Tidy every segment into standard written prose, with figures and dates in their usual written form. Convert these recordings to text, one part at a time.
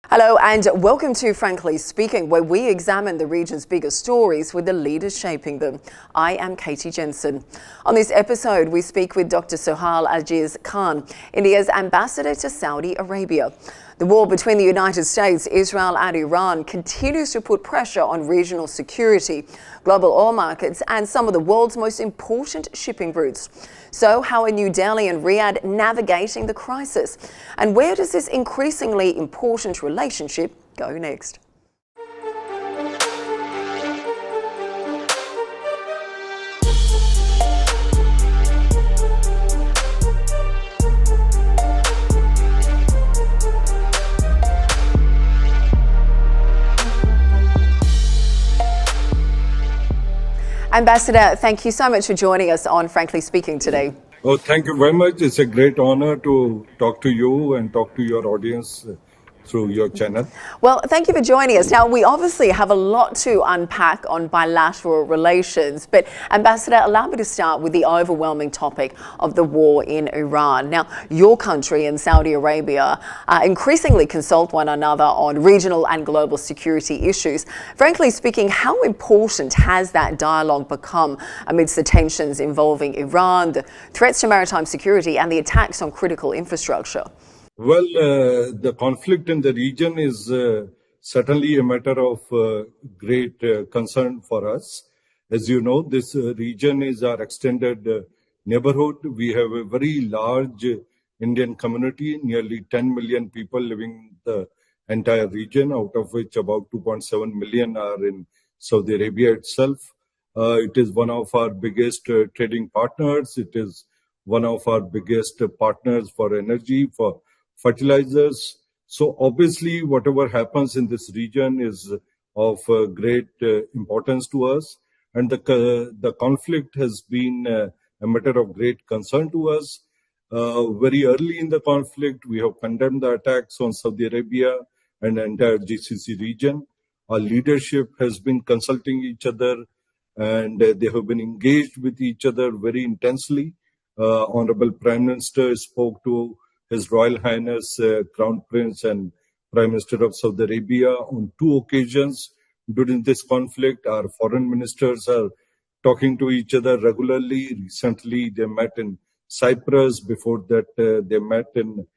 Hello and welcome to Frankly Speaking, where we examine the region's biggest stories with the leaders shaping them. I am Katie Jensen. On this episode, we speak with Dr. Suhel Ajaz Khan, India's ambassador to Saudi Arabia. The war between the United States, Israel and Iran continues to put pressure on regional security, global oil markets and some of the world's most important shipping routes. So how are New Delhi and Riyadh navigating the crisis? And where does this increasingly important relationship go next? Ambassador, thank you so much for joining us on Frankly Speaking today. Oh, thank you very much. It's a great honor to talk to you and talk to your audience through your channel. Well, thank you for joining us. Now, we obviously have a lot to unpack on bilateral relations, but Ambassador, allow me to start with the overwhelming topic of the war in Iran. Now, your country and Saudi Arabia increasingly consult one another on regional and global security issues. Frankly speaking, how important has that dialogue become amidst the tensions involving Iran, the threats to maritime security and the attacks on critical infrastructure? Well, the conflict in the region is certainly a matter of great concern for us. As you know, this region is our extended neighborhood. We have a very large Indian community, nearly 10 million people living in the entire region, out of which about 2.7 million are in Saudi Arabia itself. It is one of our biggest trading partners. It is one of our biggest partners for energy, for fertilizers. So obviously, whatever happens in this region is of great importance to us. And the conflict has been a matter of great concern to us. Very early in the conflict, we have condemned the attacks on Saudi Arabia and the entire GCC region. Our leadership has been consulting each other and they have been engaged with each other very intensely. Honorable Prime Minister spoke to His Royal Highness Crown Prince and Prime Minister of Saudi Arabia on two occasions during this conflict. Our foreign ministers are talking to each other regularly. Recently, they met in Cyprus. Before that, they met in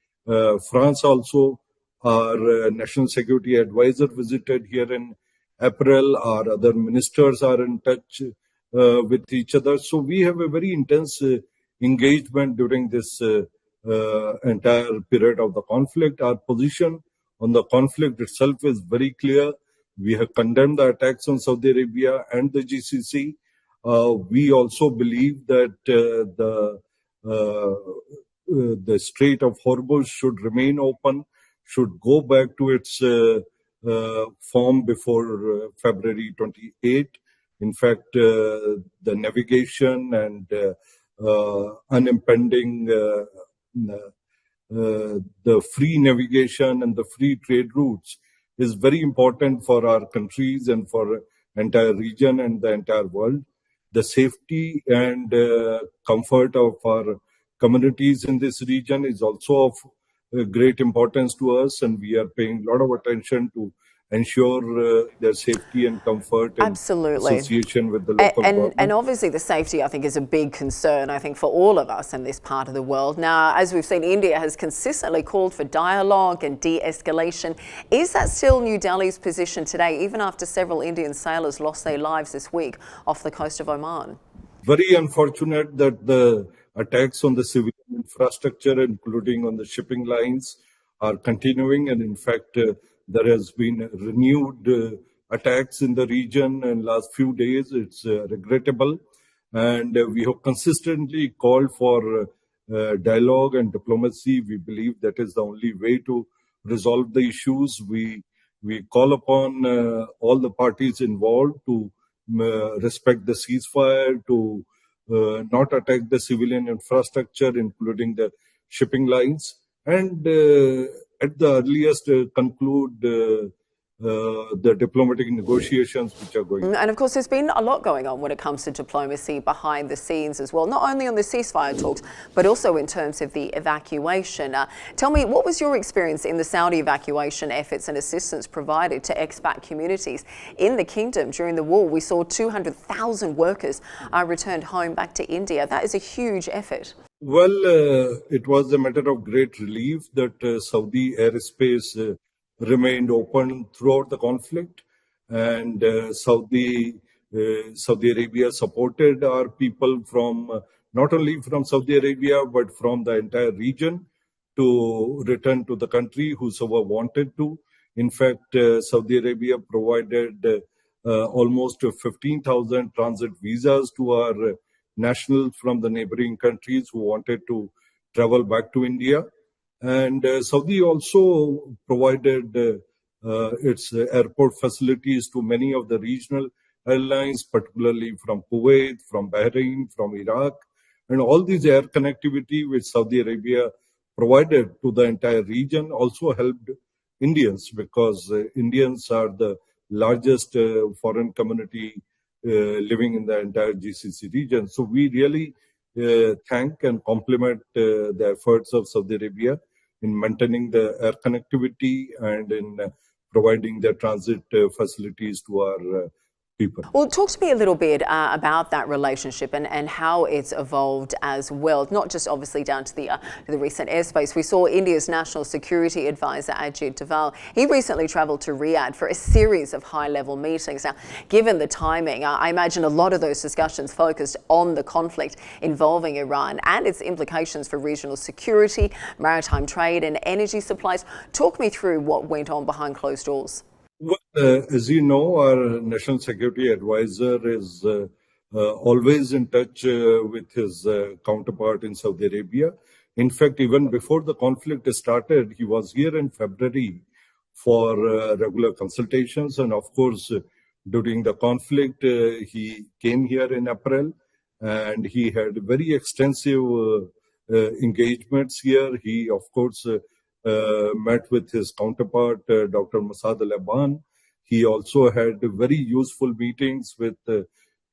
France also. Our National Security Advisor visited here in April. Our other ministers are in touch with each other. So we have a very intense engagement during this entire period of the conflict. Our position on the conflict itself is very clear. We have condemned the attacks on Saudi Arabia and the GCC. We also believe that the Strait of Hormuz should remain open, should go back to its form before February 28. In fact, the navigation and unimpeding the free navigation and the free trade routes is very important for our countries and for entire region and the entire world. The safety and comfort of our communities in this region is also of great importance to us, and we are paying a lot of attention to ensure their safety and comfort and association with the local government. And obviously the safety, I think, is a big concern, I think, for all of us in this part of the world. Now, as we've seen, India has consistently called for dialogue and de-escalation. Is that still New Delhi's position today, even after several Indian sailors lost their lives this week off the coast of Oman? Very unfortunate that the attacks on the civilian infrastructure, including on the shipping lines, are continuing. And in fact, there has been renewed attacks in the region in the last few days. It's regrettable. And we have consistently called for dialogue and diplomacy. We believe that is the only way to resolve the issues. We call upon all the parties involved to respect the ceasefire, to not attack the civilian infrastructure, including the shipping lines, and at the earliest conclude the diplomatic negotiations which are going on. And of course, there's been a lot going on when it comes to diplomacy behind the scenes as well, not only on the ceasefire talks, but also in terms of the evacuation. Tell me, what was your experience in the Saudi evacuation efforts and assistance provided to expat communities in the kingdom during the war? We saw 200,000 workers returned home back to India. That is a huge effort. Well, it was a matter of great relief that Saudi airspace remained open throughout the conflict, and Saudi Arabia supported our people from not only from Saudi Arabia but from the entire region to return to the country whosoever wanted to. In fact, Saudi Arabia provided almost 15,000 transit visas to our nationals from the neighboring countries who wanted to travel back to India. And Saudi also provided its airport facilities to many of the regional airlines, particularly from Kuwait, from Bahrain, from Iraq. And all these air connectivity which Saudi Arabia provided to the entire region also helped Indians, because Indians are the largest foreign community living in the entire GCC region. So we really thank and compliment the efforts of Saudi Arabia in maintaining the air connectivity and in providing the transit facilities to our people. Well, talk to me a little bit about that relationship and how it's evolved as well, not just obviously down to the recent airspace. We saw India's National Security Advisor, Ajit Doval. He recently travelled to Riyadh for a series of high-level meetings. Now, given the timing, I imagine a lot of those discussions focused on the conflict involving Iran and its implications for regional security, maritime trade and energy supplies. Talk me through what went on behind closed doors. Well, as you know, our National Security Advisor is always in touch with his counterpart in Saudi Arabia. In fact, even before the conflict started, he was here in February for regular consultations. And of course, during the conflict, he came here in April and he had very extensive engagements here. He, of course, met with his counterpart, Dr. Masad Al-Aban. He also had very useful meetings with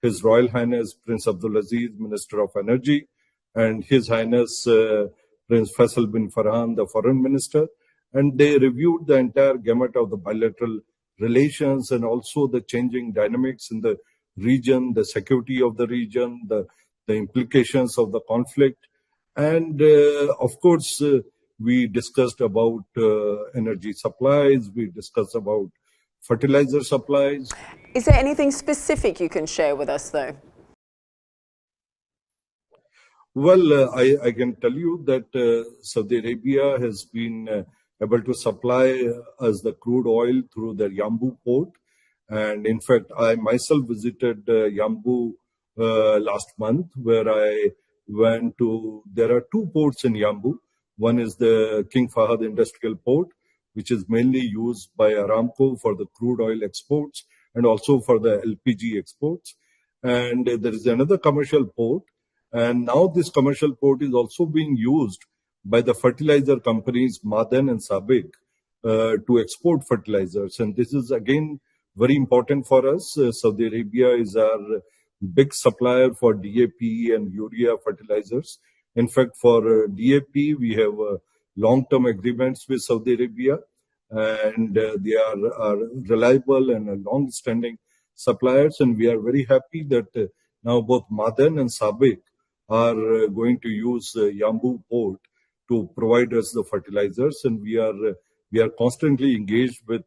His Royal Highness Prince Abdulaziz, Minister of Energy, and His Highness Prince Faisal bin Farhan, the Foreign Minister. And they reviewed the entire gamut of the bilateral relations and also the changing dynamics in the region, the security of the region, the implications of the conflict. And of course, we discussed about energy supplies. We discussed about fertilizer supplies. Is there anything specific you can share with us, though? Well, I can tell you that Saudi Arabia has been able to supply us the crude oil through the Yanbu port. And in fact, I myself visited Yanbu last month, where I went to, there are two ports in Yanbu. One is the King Fahd Industrial Port, which is mainly used by Aramco for the crude oil exports and also for the LPG exports. And there is another commercial port. And now this commercial port is also being used by the fertilizer companies Madan and Sabik to export fertilizers. And this is again very important for us. Saudi Arabia is our big supplier for DAP and urea fertilizers. In fact, for DAP, we have long-term agreements with Saudi Arabia, and they are reliable and long-standing suppliers. And we are very happy that now both Madan and Sabik are going to use Yanbu port to provide us the fertilizers. And we are constantly engaged with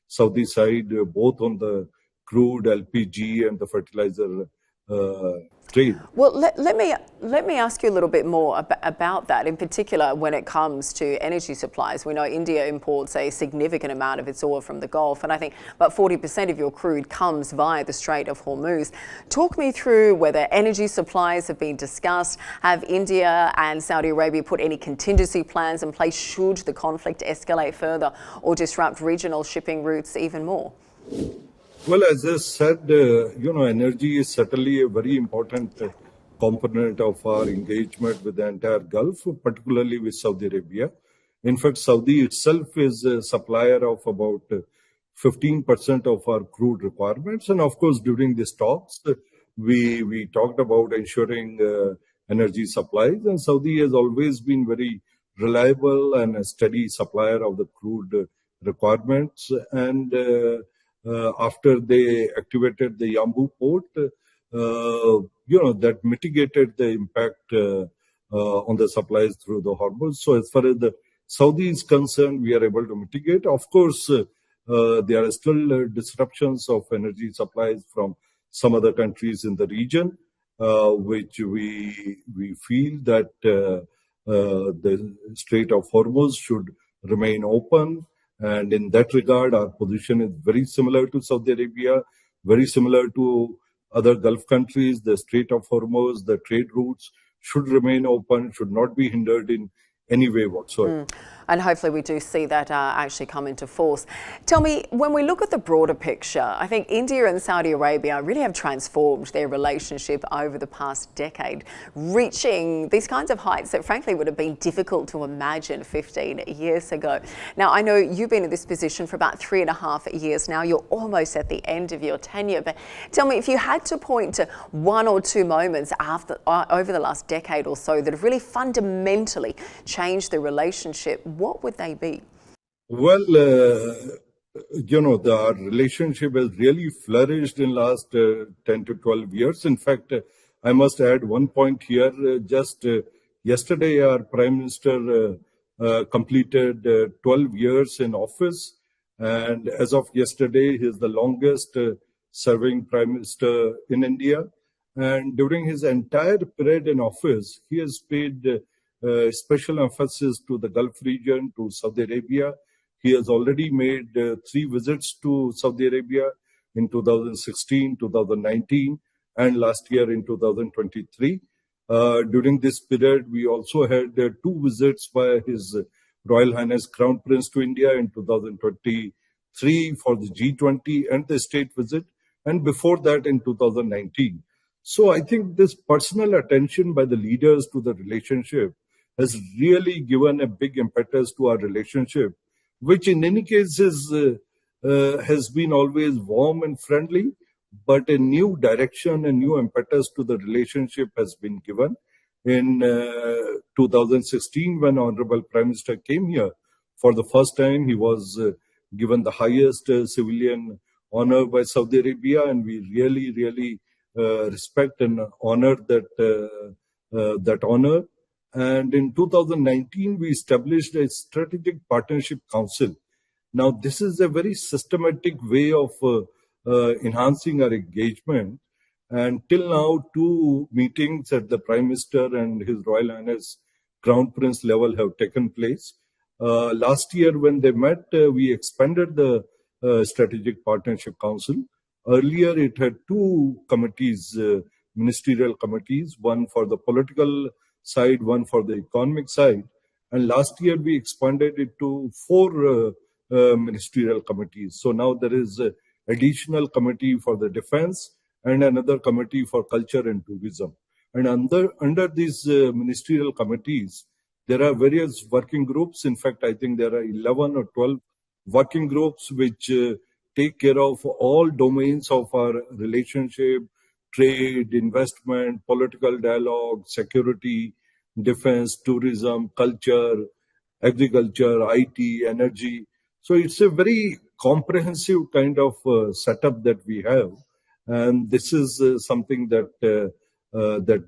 Saudi side, both on the crude, LPG, and the fertilizer trade. Well, let me ask you a little bit more about that, in particular when it comes to energy supplies. We know India imports a significant amount of its oil from the Gulf, and I think about 40% of your crude comes via the Strait of Hormuz. Talk me through whether energy supplies have been discussed. Have India and Saudi Arabia put any contingency plans in place should the conflict escalate further or disrupt regional shipping routes even more? Well, as I said, energy is certainly a very important component of our engagement with the entire Gulf, particularly with Saudi Arabia. In fact, Saudi itself is a supplier of about 15% of our crude requirements. And of course, during these talks, we talked about ensuring energy supplies, and Saudi has always been very reliable and a steady supplier of the crude requirements. And after they activated the Yambu port, that mitigated the impact on the supplies through the Hormuz. So as far as the Saudi is concerned, we are able to mitigate. Of course, there are still disruptions of energy supplies from some other countries in the region, which we feel that the Strait of Hormuz should remain open. And in that regard, our position is very similar to Saudi Arabia, very similar to other Gulf countries. The Strait of Hormuz, the trade routes should remain open, should not be hindered in any way whatsoever. And hopefully we do see that actually come into force. Tell me, when we look at the broader picture, I think India and Saudi Arabia really have transformed their relationship over the past decade, reaching these kinds of heights that frankly would have been difficult to imagine 15 years ago. Now, I know you've been in this position for about 3.5 years now. You're almost at the end of your tenure. But tell me, if you had to point to one or two moments over the last decade or so that have really fundamentally changed the relationship, what would they be? Well, our relationship has really flourished in last 10 to 12 years. In fact, I must add one point here. Just yesterday, our Prime Minister completed 12 years in office. And as of yesterday, he is the longest serving Prime Minister in India. And during his entire period in office, he has paid special emphasis to the Gulf region, to Saudi Arabia. He has already made 3 visits to Saudi Arabia in 2016, 2019, and last year in 2023. During this period, we also had 2 visits by His Royal Highness Crown Prince to India in 2023 for the G20 and the state visit, and before that in 2019. So I think this personal attention by the leaders to the relationship has really given a big impetus to our relationship, which in any case has been always warm and friendly, but a new direction, a new impetus to the relationship has been given. In 2016, when Honorable Prime Minister came here, for the first time, he was given the highest civilian honor by Saudi Arabia, and we really respect and honor that honor. And in 2019, we established a Strategic Partnership Council. Now, this is a very systematic way of enhancing our engagement. And till now, 2 meetings at the Prime Minister and His Royal Highness Crown Prince level have taken place. Last year, when they met, we expanded the Strategic Partnership Council. Earlier, it had 2 committees, ministerial committees, one for the political side, one for the economic side. And last year, we expanded it to 4 ministerial committees. So now there is an additional committee for the defense and another committee for culture and tourism. And under these ministerial committees, there are various working groups. In fact, I think there are 11 or 12 working groups which take care of all domains of our relationship: trade, investment, political dialogue, security, defense, tourism, culture, agriculture, IT, energy. So it's a very comprehensive kind of setup that we have. And this is something that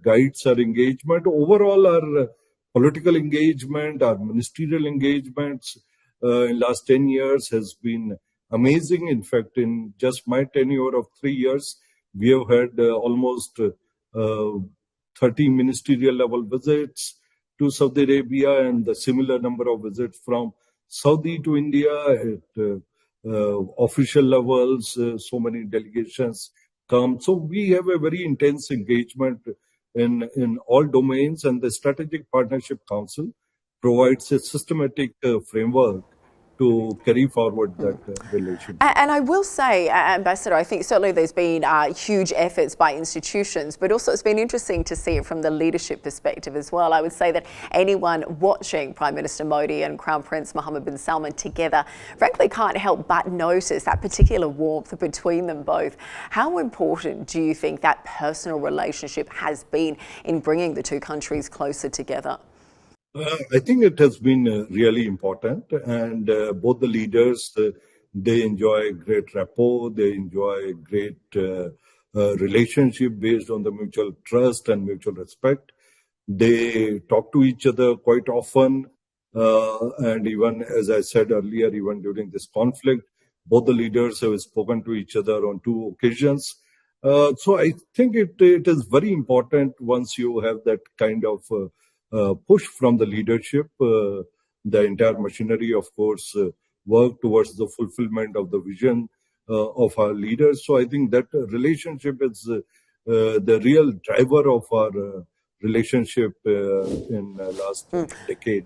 guides our engagement. Overall, our political engagement, our ministerial engagements in last 10 years has been amazing. In fact, in just my tenure of 3 years, we have had almost 30 ministerial level visits to Saudi Arabia, and the similar number of visits from Saudi to India at official levels. So many delegations come. So we have a very intense engagement in all domains, and the Strategic Partnership Council provides a systematic framework to carry forward that relationship. And I will say, Ambassador, I think certainly there's been huge efforts by institutions, but also it's been interesting to see it from the leadership perspective as well. I would say that anyone watching Prime Minister Modi and Crown Prince Mohammed bin Salman together, frankly, can't help but notice that particular warmth between them both. How important do you think that personal relationship has been in bringing the two countries closer together? I think it has been really important, and both the leaders they enjoy great rapport, they enjoy great relationship based on the mutual trust and mutual respect. They talk to each other quite often, and even as I said earlier, even during this conflict, both the leaders have spoken to each other on two occasions. So I think it is very important once you have that kind of push from the leadership, the entire machinery, of course, work towards the fulfillment of the vision of our leaders. So I think that relationship is the real driver of our relationship in last decade.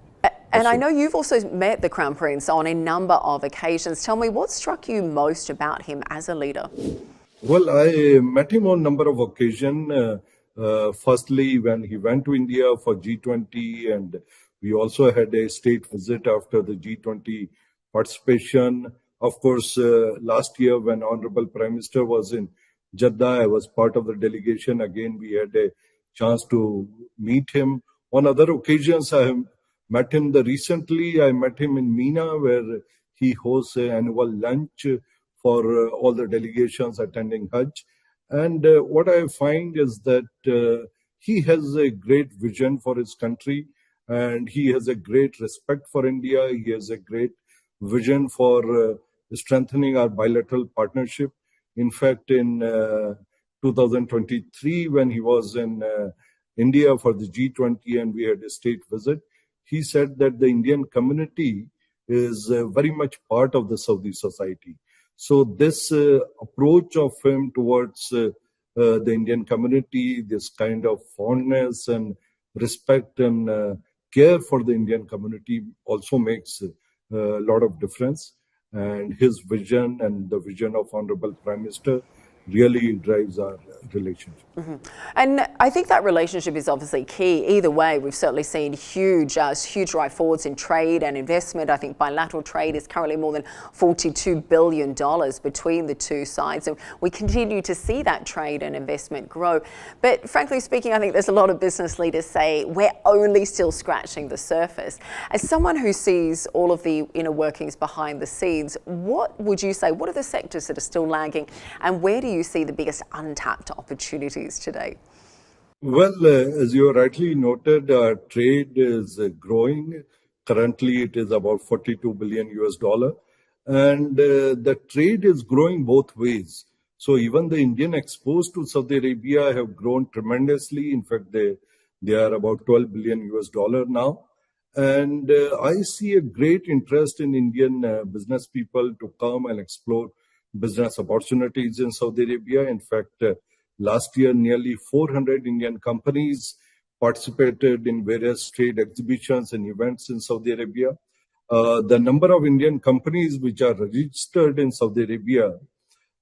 And I know you've also met the Crown Prince on a number of occasions. Tell me, what struck you most about him as a leader? Well, I met him on a number of occasions. Firstly, when he went to India for G20, and we also had a state visit after the G20 participation. Of course, last year when Honorable Prime Minister was in Jeddah, I was part of the delegation. Again, we had a chance to meet him. On other occasions, I have met him. Recently, I met him in Mina, where he hosts an annual lunch for all the delegations attending Hajj. And what I find is that he has a great vision for his country, and he has a great respect for India. He has a great vision for strengthening our bilateral partnership. In fact, in 2023, when he was in India for the G20 and we had a state visit, he said that the Indian community is very much part of the Saudi society. So this approach of him towards the Indian community, this kind of fondness and respect and care for the Indian community also makes a lot of difference. And his vision and the vision of Honorable Prime Minister really drives our relationship. And I think that relationship is obviously key. Either way, we've certainly seen huge rise forwards in trade and investment. I think bilateral trade is currently more than $42 billion between the two sides. And we continue to see that trade and investment grow. But frankly speaking, I think there's a lot of business leaders say we're only still scratching the surface. As someone who sees all of the inner workings behind the scenes, what would you say, what are the sectors that are still lagging, and where do you see the biggest untapped opportunities today? Well, as you rightly noted, trade is growing. Currently, it is about 42 billion US dollar, and the trade is growing both ways. So even the Indian exports to Saudi Arabia have grown tremendously. In fact, they are about 12 billion US dollar now. And I see a great interest in Indian business people to come and explore business opportunities in Saudi Arabia. In fact, last year, nearly 400 Indian companies participated in various trade exhibitions and events in Saudi Arabia. The number of Indian companies which are registered in Saudi Arabia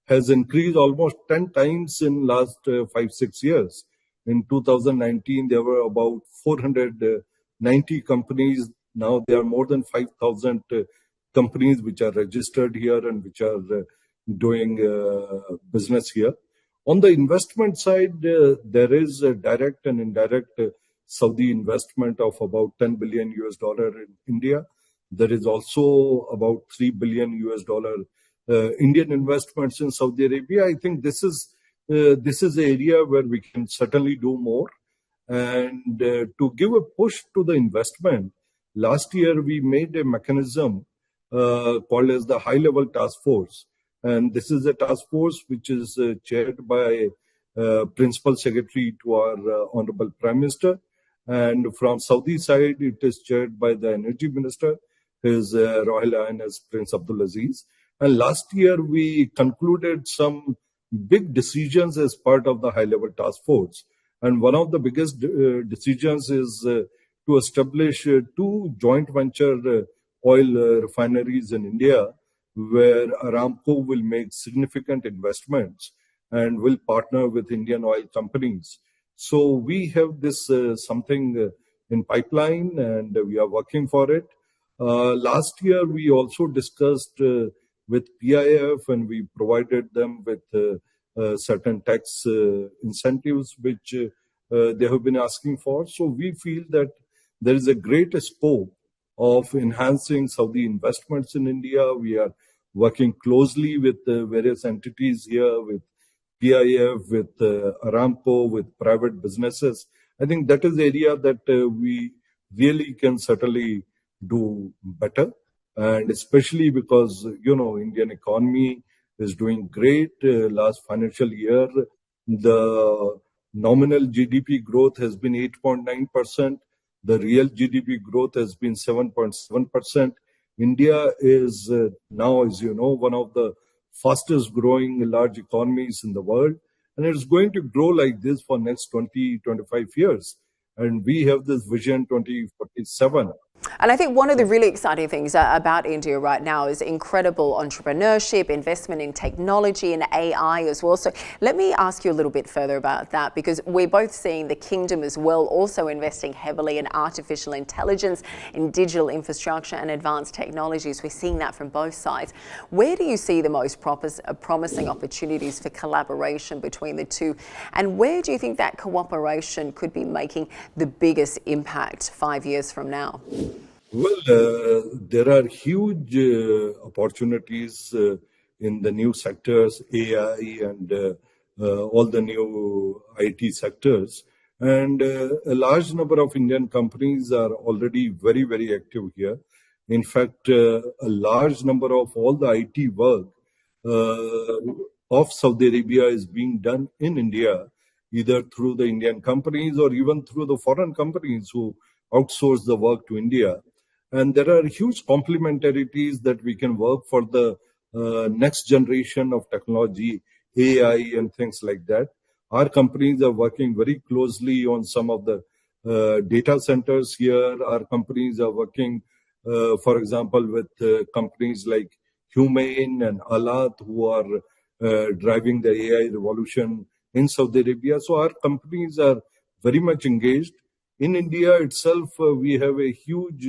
has increased almost 10 times in last 5-6 years. In 2019, there were about 490 companies. Now there are more than 5,000 companies which are registered here and which are doing business here. On the investment side, there is a direct and indirect Saudi investment of about 10 billion US dollar in India. There is also about 3 billion US dollar Indian investments in Saudi Arabia. I think this is an area where we can certainly do more. And to give a push to the investment, last year we made a mechanism called as the High Level Task Force. And this is a task force which is chaired by Principal Secretary to our Honorable Prime Minister. And from Saudi side, it is chaired by the Energy Minister, His Royal Highness Prince Abdulaziz. And last year, we concluded some big decisions as part of the high-level task force. And one of the biggest decisions is to establish two joint venture oil refineries in India, where Aramco will make significant investments and will partner with Indian oil companies. So we have this something in pipeline, and we are working for it. Last year, we also discussed with PIF, and we provided them with certain tax incentives which they have been asking for. So we feel that there is a great scope of enhancing Saudi investments in India. We are working closely with various entities here, with PIF, with Aramco, with private businesses. I think that is the area that we really can certainly do better, and especially because Indian economy is doing great. Last financial year, the nominal GDP growth has been 8.9%. The real GDP growth has been 7.7%. India is now, as you know, one of the fastest growing large economies in the world, and it's going to grow like this for next 20-25 years. And we have this vision 2047. And I think one of the really exciting things about India right now is incredible entrepreneurship, investment in technology and AI as well. So let me ask you a little bit further about that, because we're both seeing the kingdom as well also investing heavily in artificial intelligence, in digital infrastructure and advanced technologies. We're seeing that from both sides. Where do you see the most promising opportunities for collaboration between the two? And where do you think that cooperation could be making the biggest impact 5 years from now? Well, there are huge opportunities in the new sectors, AI and all the new IT sectors. And a large number of Indian companies are already very, very active here. In fact, a large number of all the IT work of Saudi Arabia is being done in India, either through the Indian companies or even through the foreign companies who outsource the work to India. And there are huge complementarities that we can work for the next generation of technology, AI and things like that. Our companies are working very closely on some of the data centers here. Our companies are working, for example, with companies like Humane and Alat, who are driving the AI revolution in Saudi Arabia. So our companies are very much engaged. In India itself, we have a huge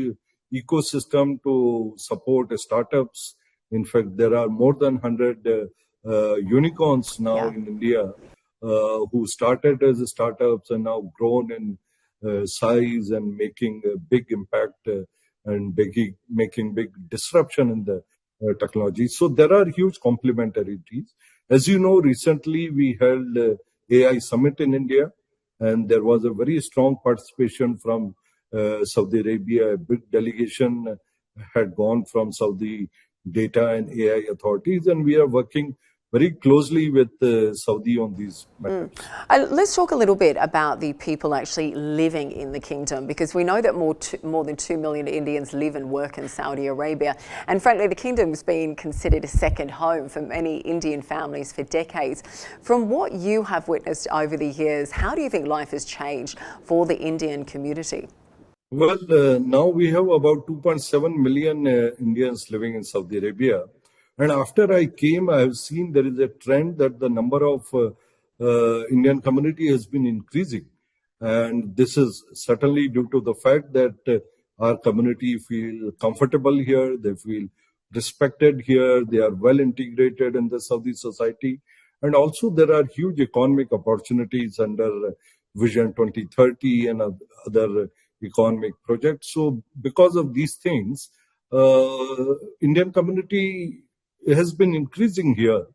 ecosystem to support startups. In fact, there are more than 100 unicorns now in India who started as startups and now grown in size and making a big impact and making big disruption in the technology. So there are huge complementarities. As you know, recently we held AI Summit in India, and there was a very strong participation from Saudi Arabia. A big delegation had gone from Saudi data and AI authorities, and we are working very closely with Saudi on these matters. Let's talk a little bit about the people actually living in the kingdom, because we know that more than 2 million Indians live and work in Saudi Arabia. And frankly, the kingdom's been considered a second home for many Indian families for decades. From what you have witnessed over the years, how do you think life has changed for the Indian community? Well, now we have about 2.7 million Indians living in Saudi Arabia. And after I came, I have seen there is a trend that the number of Indian community has been increasing. And this is certainly due to the fact that our community feel comfortable here, they feel respected here, they are well integrated in the Saudi society. And also there are huge economic opportunities under Vision 2030 and other economic projects. So because of these things, Indian community has been increasing here,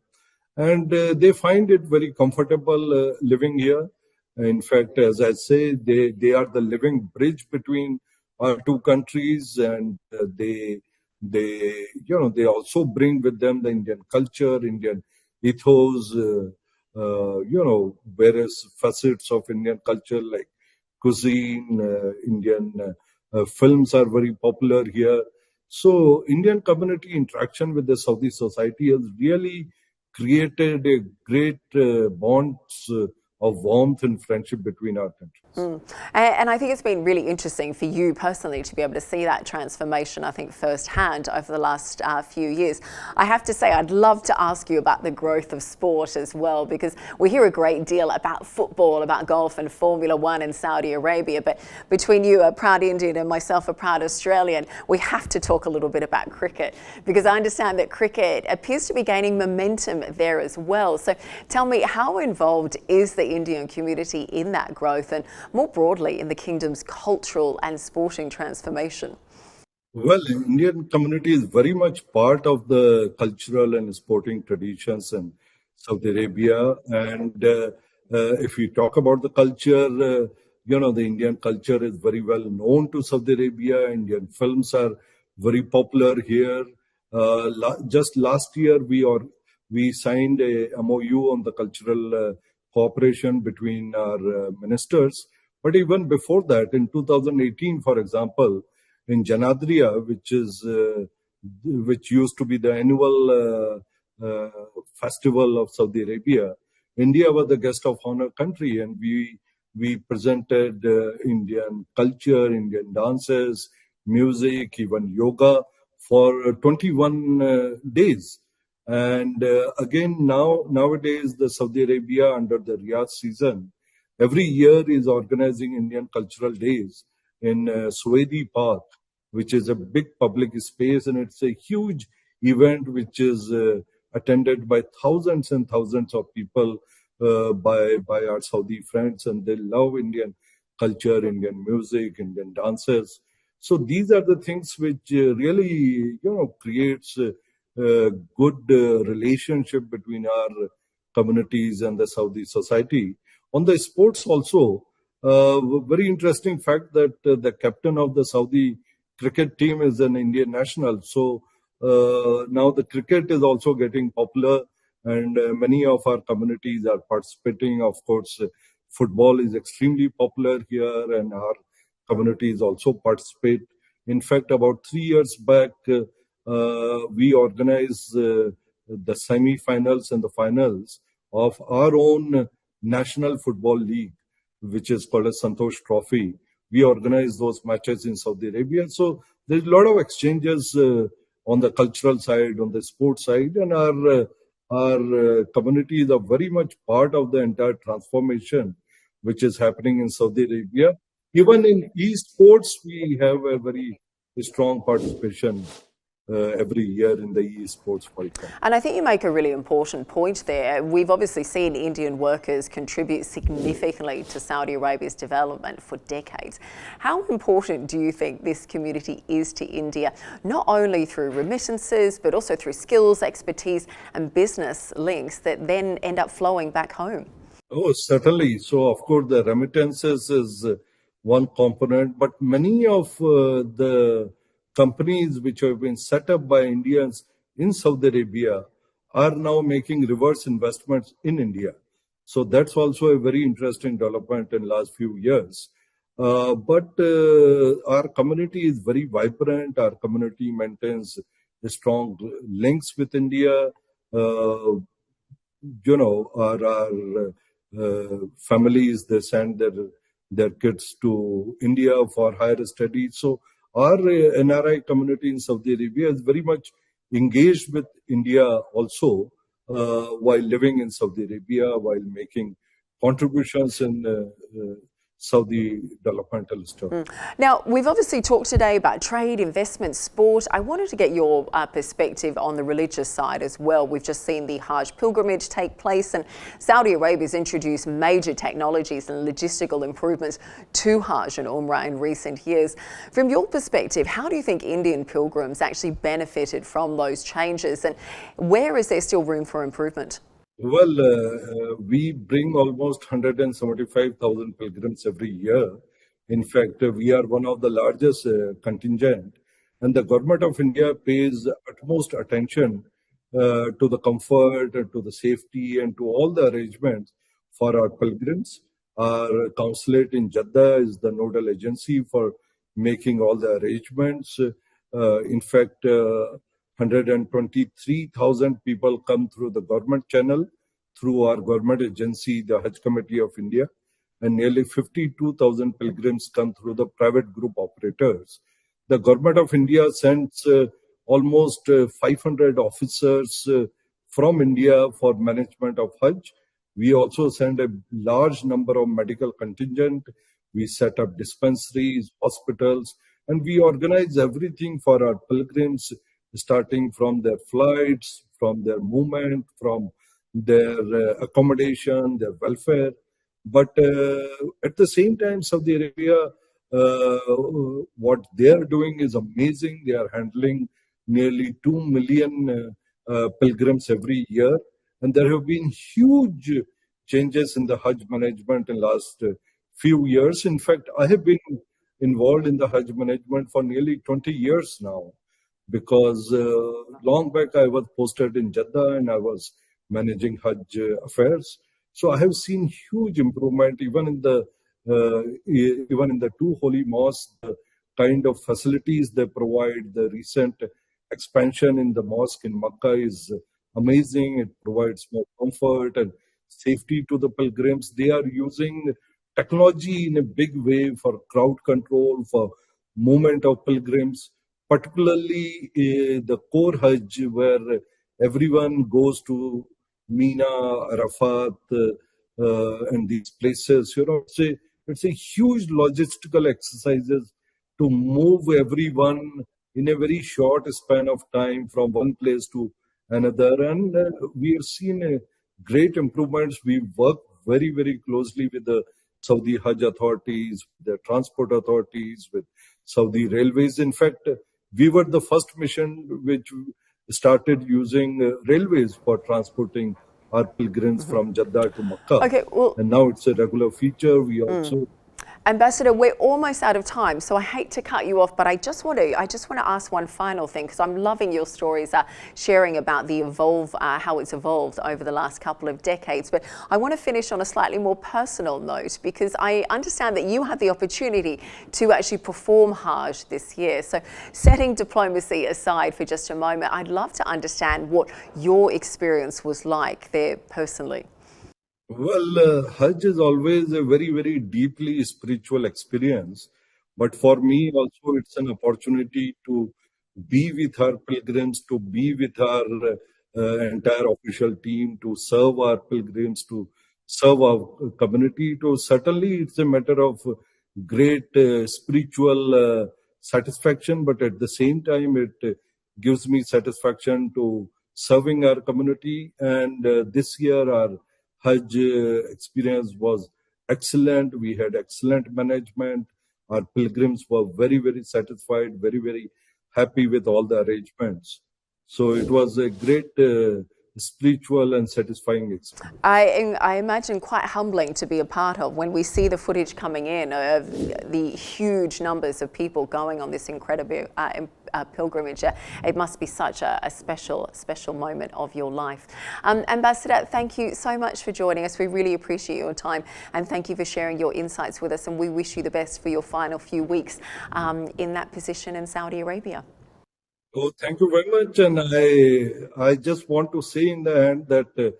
and they find it very comfortable living here. In fact, as I say, they are the living bridge between our two countries, and they also bring with them the Indian culture, Indian ethos, various facets of Indian culture like cuisine, Indian films are very popular here. So Indian community interaction with the Saudi society has really created a great bonds of warmth and friendship between our countries. And I think it's been really interesting for you personally to be able to see that transformation, I think, firsthand over the last few years. I have to say, I'd love to ask you about the growth of sport as well, because we hear a great deal about football, about golf and Formula One in Saudi Arabia. But between you, a proud Indian, and myself, a proud Australian, we have to talk a little bit about cricket, because I understand that cricket appears to be gaining momentum there as well. So tell me, how involved is the Indian community in that growth, and more broadly in the kingdom's cultural and sporting transformation? Well, Indian community is very much part of the cultural and sporting traditions in Saudi Arabia. And if we talk about the culture, the Indian culture is very well known to Saudi Arabia. Indian films are very popular here. Just last year, we signed a MOU on the cultural cooperation between our ministers. But even before that, in 2018, for example, in Janadria, which used to be the annual festival of Saudi Arabia, India was the guest of honor country, and we presented Indian culture, Indian dances, music, even yoga for 21 days. And again, nowadays, the Saudi Arabia under the Riyadh season, every year is organizing Indian Cultural Days in Suwedi Park, which is a big public space, and it's a huge event which is attended by thousands and thousands of people by our Saudi friends, and they love Indian culture, Indian music, Indian dances. So these are the things which really, creates a good relationship between our communities and the Saudi society. On the sports also, very interesting fact that the captain of the Saudi cricket team is an Indian national. So now the cricket is also getting popular, and many of our communities are participating. Of course, football is extremely popular here, and our communities also participate. In fact, about 3 years back, we organized the semi-finals and the finals of our own National Football League, which is called a Santosh Trophy. We organize those matches in Saudi Arabia. So there's a lot of exchanges on the cultural side, on the sports side, and our communities are very much part of the entire transformation which is happening in Saudi Arabia. Even in e-sports, we have a very strong participation every year in the e-sports, for example. And I think you make a really important point there. We've obviously seen Indian workers contribute significantly to Saudi Arabia's development for decades. How important do you think this community is to India, not only through remittances, but also through skills, expertise, and business links that then end up flowing back home? Oh, certainly. So, of course, the remittances is one component, but many of the companies which have been set up by Indians in Saudi Arabia are now making reverse investments in India. So that's also a very interesting development in the last few years. But our community is very vibrant. Our community maintains strong links with India. Our families, they send their kids to India for higher studies. So our NRI community in Saudi Arabia is very much engaged with India also while living in Saudi Arabia, while making contributions in Saudi developmental story. Now, we've obviously talked today about trade, investment, sport. I wanted to get your perspective on the religious side as well. We've just seen the Hajj pilgrimage take place, and Saudi Arabia's introduced major technologies and logistical improvements to Hajj and Umrah in recent years. From your perspective, how do you think Indian pilgrims actually benefited from those changes, and where is there still room for improvement? Well, we bring almost 175,000 pilgrims every year. In fact, we are one of the largest contingent, and the government of India pays utmost attention to the comfort, to the safety, and to all the arrangements for our pilgrims. Our consulate in Jeddah is the nodal agency for making all the arrangements. In fact, 123,000 people come through the government channel through our government agency, the Hajj Committee of India, and nearly 52,000 pilgrims come through the private group operators. The government of India sends almost 500 officers from India for management of Hajj. We also send a large number of medical contingent. We set up dispensaries, hospitals, and we organize everything for our pilgrims, starting from their flights, from their movement, from their accommodation, their welfare. But at the same time, Saudi Arabia, what they are doing is amazing. They are handling nearly 2 million pilgrims every year. And there have been huge changes in the Hajj management in the last few years. In fact, I have been involved in the Hajj management for nearly 20 years now, because long back I was posted in Jeddah and I was managing Hajj affairs. So I have seen huge improvement even in the two holy mosques. The kind of facilities they provide, the recent expansion in the mosque in Makkah is amazing. It provides more comfort and safety to the pilgrims. They are using technology in a big way for crowd control, for movement of pilgrims, particularly the core Hajj, where everyone goes to Mina, Arafat, and these places. It's a huge logistical exercises to move everyone in a very short span of time from one place to another. And we have seen great improvements. We work very, very closely with the Saudi Hajj authorities, the transport authorities, with Saudi Railways. In fact, we were the first mission which started using railways for transporting our pilgrims from Jeddah to Makkah. Okay, well, and now it's a regular feature. We also Ambassador, we're almost out of time, so I hate to cut you off, but I just want to ask one final thing, because I'm loving your stories, sharing about how it's evolved over the last couple of decades. But I want to finish on a slightly more personal note, because I understand that you had the opportunity to actually perform Hajj this year. So setting diplomacy aside for just a moment, I'd love to understand what your experience was like there personally. Well, Hajj is always a very, very deeply spiritual experience. But for me, also, it's an opportunity to be with our pilgrims, to be with our entire official team, to serve our pilgrims, to serve our community. To certainly, it's a matter of great spiritual satisfaction, but at the same time, it gives me satisfaction to serving our community. And this year, our Hajj experience was excellent. We had excellent management. Our pilgrims were very, very satisfied, very, very happy with all the arrangements. So it was a great spiritual and satisfying experience. I imagine quite humbling to be a part of when we see the footage coming in of the huge numbers of people going on this incredible pilgrimage. It must be such a special moment of your life. Ambassador, thank you so much for joining us. We really appreciate your time, and thank you for sharing your insights with us, and we wish you the best for your final few weeks in that position in Saudi Arabia. Oh, thank you very much. And I just want to say in the end that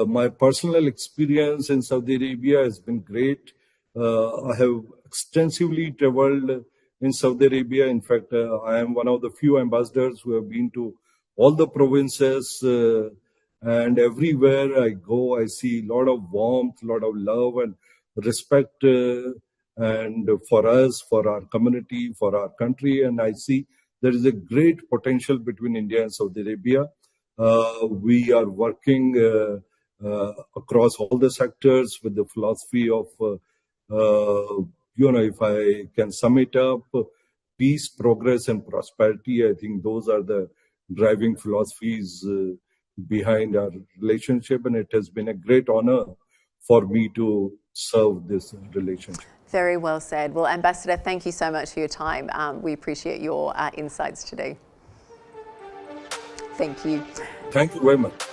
my personal experience in Saudi Arabia has been great. I have extensively traveled in Saudi Arabia. In fact, I am one of the few ambassadors who have been to all the provinces, and everywhere I go, I see a lot of warmth, a lot of love and respect, and for us, for our community, for our country. And I see there is a great potential between India and Saudi Arabia. We are working across all the sectors with the philosophy of, if I can sum it up, peace, progress, and prosperity. I think those are the driving philosophies behind our relationship, and it has been a great honor for me to serve this relationship. Very well said. Well, Ambassador, thank you so much for your time. We appreciate your insights today. Thank you. Thank you very much.